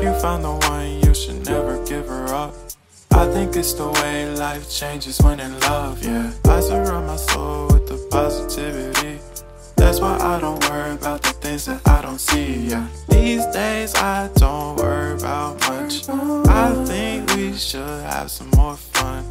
you found the one, you should never give her up. I think it's the way life changes when in love, yeah. I surround my soul with the positivity. That's why I don't worry about the things that I don't see, yeah. These days I don't worry about much. I think we should have some more fun.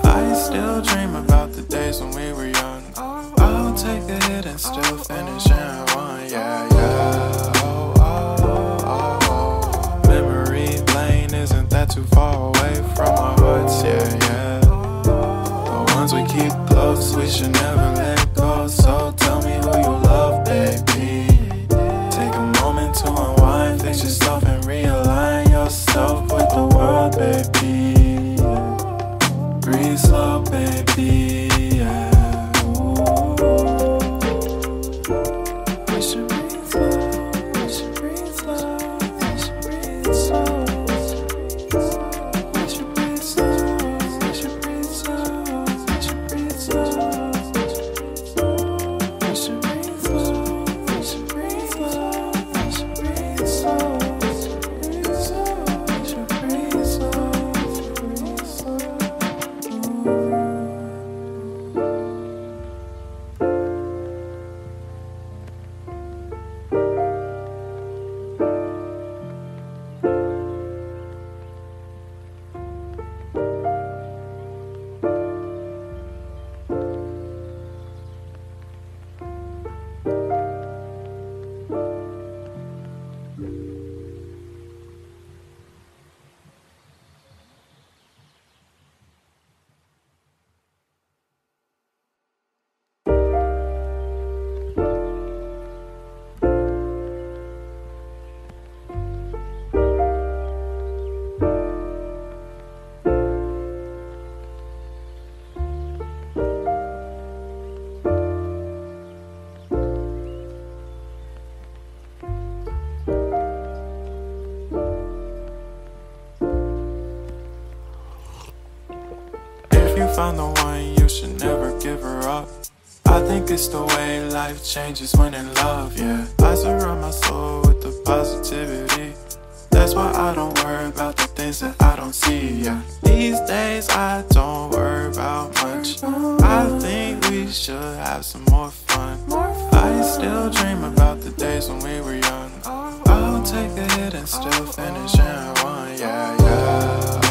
I still dream about the days when we were young. I'll take a hit and still finish in one, yeah, yeah. Oh, oh, oh, oh. Memory lane isn't that too far away from our hearts, yeah, yeah. The ones we keep close, we should never let go. So tell me who you love, baby. Take a moment to unwind, fix yourself and realign yourself with the world, baby. Breathe slow, baby, yeah. We should breathe slow, we should breathe slow, we should breathe slow. We should breathe slow, we should breathe slow, we should breathe slow. We should breathe slow, we should breathe slow, we should breathe slow. We should breathe slow, we should breathe slow, breathe slow. Found the one, you should never give her up. I think it's the way life changes when in love, yeah. I surround my soul with the positivity. That's why I don't worry about the things that I don't see, yeah. These days I don't worry about much. I think we should have some more fun. I still dream about the days when we were young. I'll take a hit and still finish in one, yeah, yeah.